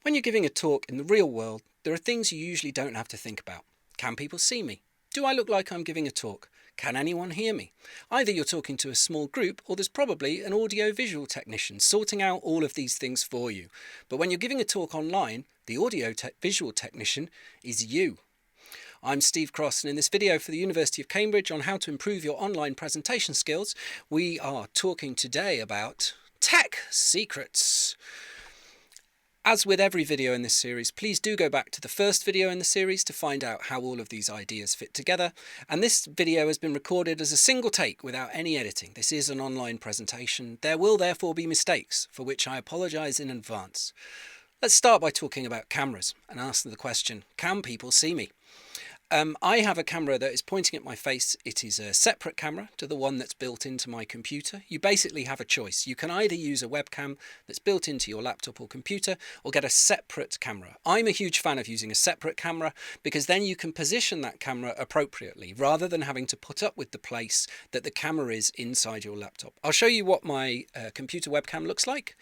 When you're giving a talk in the real world, there are things you usually don't have to think about. Can people see me? Do I look like I'm giving a talk? Can anyone hear me? Either you're talking to a small group or there's probably an audio-visual technician sorting out all of these things for you. But when you're giving a talk online, the audio-visual technician is you. I'm Steve Cross, and in this video for the University of Cambridge on how to improve your online presentation skills, we are talking today about tech secrets. As with every video in this series, please do go back to the first video in the series to find out how all of these ideas fit together. And this video has been recorded as a single take without any editing. This is an online presentation. There will therefore be mistakes, for which I apologise in advance. Let's start by talking about cameras and asking the question, can people see me? I have a camera that is pointing at my face. It is a separate camera to the one that's built into my computer. You basically have a choice. You can either use a webcam that's built into your laptop or computer or get a separate camera. I'm a huge fan of using a separate camera because then you can position that camera appropriately rather than having to put up with the place that the camera is inside your laptop. I'll show you what my computer webcam looks like.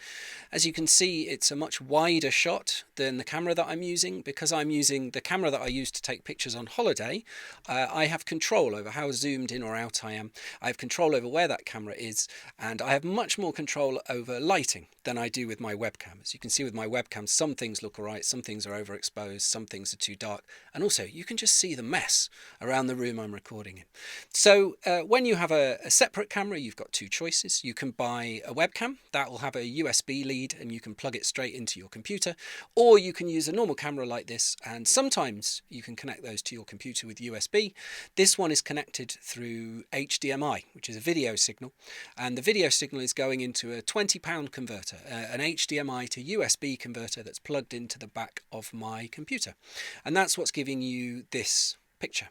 As you can see, it's a much wider shot than the camera that I'm using. Because I'm using the camera that I use to take pictures on holiday, I have control over how zoomed in or out I am. I have control over where that camera is, and I have much more control over lighting than I do with my webcam. As you can see with my webcam, some things look alright, some things are overexposed, some things are too dark, and also you can just see the mess around the room I'm recording in. So when you have a separate camera, you've got two choices. You can buy a webcam that will have a USB lead and you can plug it straight into your computer, or you can use a normal camera like this, and sometimes you can connect those to your computer with USB. This one is connected through HDMI, which is a video signal, and the video signal is going into a £20 converter, an HDMI to USB converter that's plugged into the back of my computer, and that's what's giving you this picture.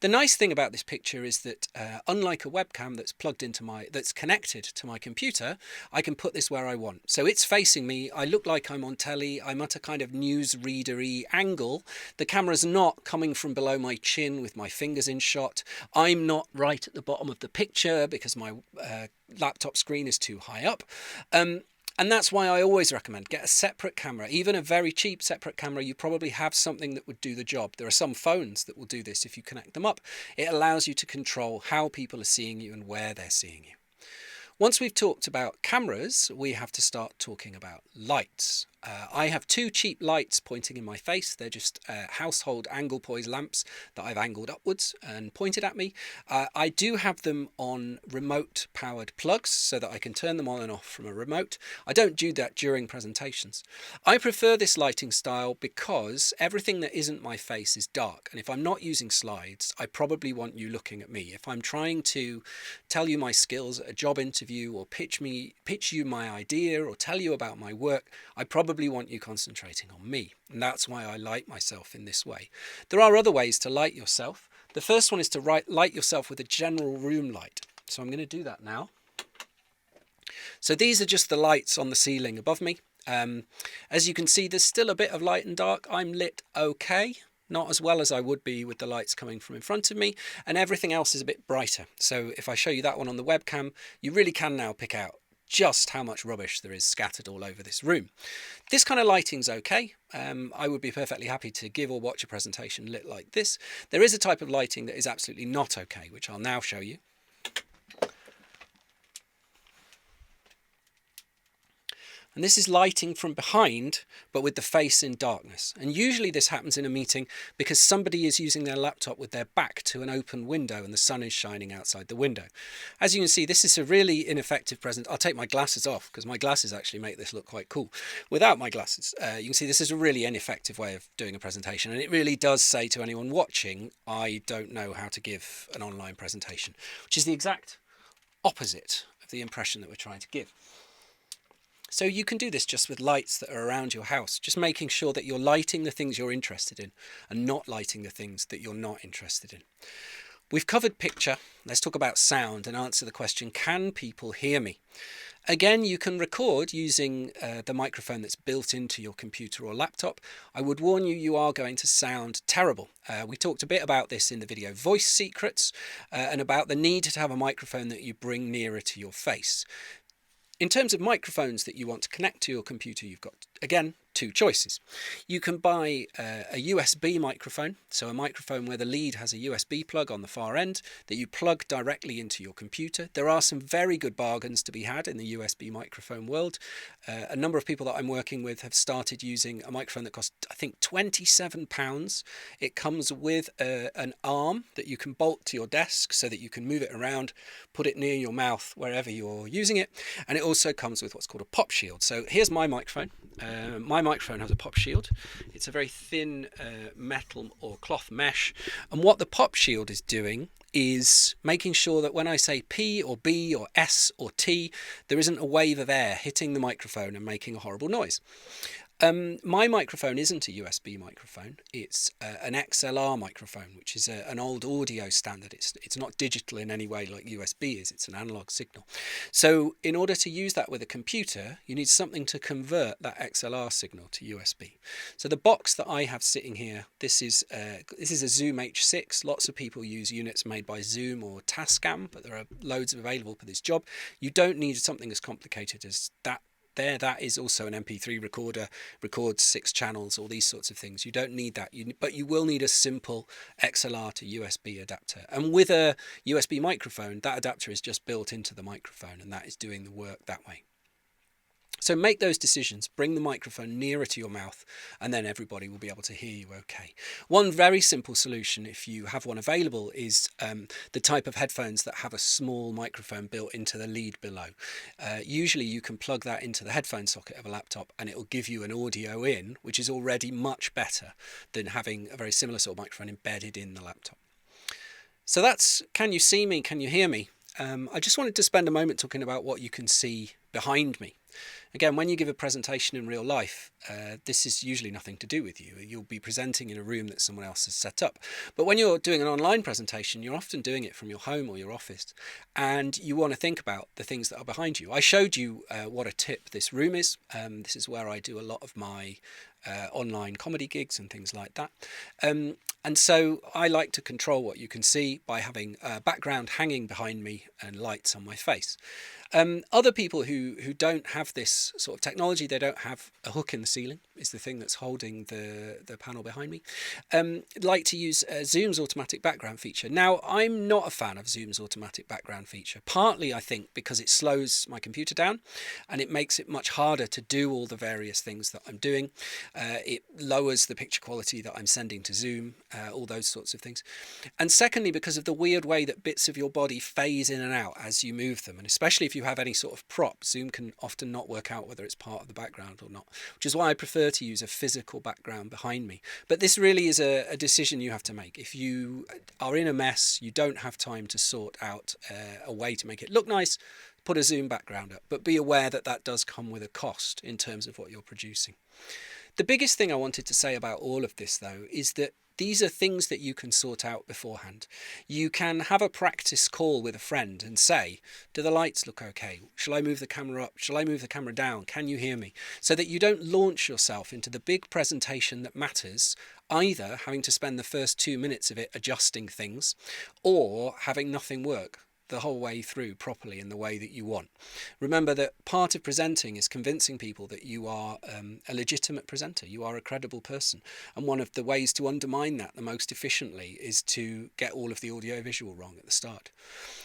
The nice thing about this picture is that unlike a webcam that's connected to my computer, I can put this where I want. So it's facing me. I look like I'm on telly. I'm at a kind of newsreader-y angle. The camera's not coming from below my chin with my fingers in shot. I'm not right at the bottom of the picture because my laptop screen is too high up. And that's why I always recommend get a separate camera. Even a very cheap separate camera, you probably have something that would do the job. There are some phones that will do this if you connect them up. It allows you to control how people are seeing you and where they're seeing you. Once we've talked about cameras, we have to start talking about lights. I have two cheap lights pointing in my face. They're just household angle poise lamps that I've angled upwards and pointed at me. I do have them on remote powered plugs so that I can turn them on and off from a remote. I don't do that during presentations. I prefer this lighting style because everything that isn't my face is dark, and if I'm not using slides, I probably want you looking at me. If I'm trying to tell you my skills at a job interview or pitch you my idea or tell you about my work, I probably want you concentrating on me, and that's why I light myself in this way. There are other ways to light yourself. The first one is to light yourself with a general room light. So I'm going to do that now. So these are just the lights on the ceiling above me. As you can see, there's still a bit of light and dark. I'm lit okay. Not as well as I would be with the lights coming from in front of me, and everything else is a bit brighter. So if I show you that one on the webcam, you really can now pick out just how much rubbish there is scattered all over this room. This kind of lighting's okay. I would be perfectly happy to give or watch a presentation lit like this. There is a type of lighting that is absolutely not okay, which I'll now show you. And this is lighting from behind, but with the face in darkness. And usually this happens in a meeting because somebody is using their laptop with their back to an open window and the sun is shining outside the window. As you can see, this is a really ineffective present. I'll take my glasses off because my glasses actually make this look quite cool. Without my glasses, you can see this is a really ineffective way of doing a presentation. And it really does say to anyone watching, I don't know how to give an online presentation, which is the exact opposite of the impression that we're trying to give. So you can do this just with lights that are around your house, just making sure that you're lighting the things you're interested in and not lighting the things that you're not interested in. We've covered picture. Let's talk about sound and answer the question, can people hear me? Again, you can record using the microphone that's built into your computer or laptop. I would warn you, you are going to sound terrible. We talked a bit about this in the video Voice Secrets and about the need to have a microphone that you bring nearer to your face. In terms of microphones that you want to connect to your computer, you've got, again, two choices. You can buy a USB microphone, so a microphone where the lead has a USB plug on the far end that you plug directly into your computer. There are some very good bargains to be had in the USB microphone world. A number of people that I'm working with have started using a microphone that costs, I think, £27. It comes with an arm that you can bolt to your desk so that you can move it around, put it near your mouth wherever you're using it, and it also comes with what's called a pop shield. So here's my microphone. My microphone has a pop shield. It's a very thin metal or cloth mesh, and what the pop shield is doing is making sure that when I say P or B or S or T, there isn't a wave of air hitting the microphone and making a horrible noise. My microphone isn't a USB microphone. It's an XLR microphone, which is an old audio standard. It's not digital in any way like USB is. It's an analog signal. So in order to use that with a computer, you need something to convert that XLR signal to USB. So the box that I have sitting here, this is a Zoom H6. Lots of people use units made by Zoom or Tascam, but there are loads available for this job. You don't need something as complicated as that. That is also an MP3 recorder, records 6 channels, all these sorts of things. You don't need that, but you will need a simple XLR to USB adapter. And with a USB microphone, that adapter is just built into the microphone, and that is doing the work that way. So make those decisions, bring the microphone nearer to your mouth, and then everybody will be able to hear you okay. One very simple solution, if you have one available, is the type of headphones that have a small microphone built into the lead below. Usually you can plug that into the headphone socket of a laptop and it will give you an audio in, which is already much better than having a very similar sort of microphone embedded in the laptop. So that's Can You See Me? Can You Hear Me? I just wanted to spend a moment talking about what you can see behind me. Again, when you give a presentation in real life, this is usually nothing to do with you. You'll be presenting in a room that someone else has set up. But when you're doing an online presentation, you're often doing it from your home or your office, and you want to think about the things that are behind you. I showed you what a tip this room is. This is where I do a lot of my online comedy gigs and things like that. And so I like to control what you can see by having a background hanging behind me and lights on my face. Other people who don't have this sort of technology, they don't have a hook in the ceiling, is the thing that's holding the panel behind me, like to use Zoom's automatic background feature. Now, I'm not a fan of Zoom's automatic background feature, partly I think because it slows my computer down and it makes it much harder to do all the various things that I'm doing. It lowers the picture quality that I'm sending to Zoom, all those sorts of things. And secondly, because of the weird way that bits of your body phase in and out as you move them, and especially if you have any sort of prop, Zoom can often not work out whether it's part of the background or not, which is why I prefer to use a physical background behind me. But this really is a decision you have to make. If you are in a mess, you don't have time to sort out a way to make it look nice, put a Zoom background up, but be aware that that does come with a cost in terms of what you're producing. The biggest thing I wanted to say about all of this, though, is that these are things that you can sort out beforehand. You can have a practice call with a friend and say, do the lights look okay? Shall I move the camera up? Shall I move the camera down? Can you hear me? So that you don't launch yourself into the big presentation that matters, either having to spend the first 2 minutes of it adjusting things or having nothing work the whole way through properly in the way that you want. Remember that part of presenting is convincing people that you are a legitimate presenter, you are a credible person, and one of the ways to undermine that the most efficiently is to get all of the audio visual wrong at the start.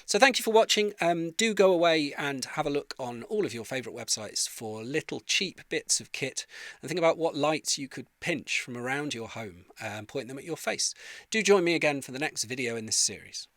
So thank you for watching. Do go away and have a look on all of your favourite websites for little cheap bits of kit and think about what lights you could pinch from around your home and point them at your face. Do join me again for the next video in this series.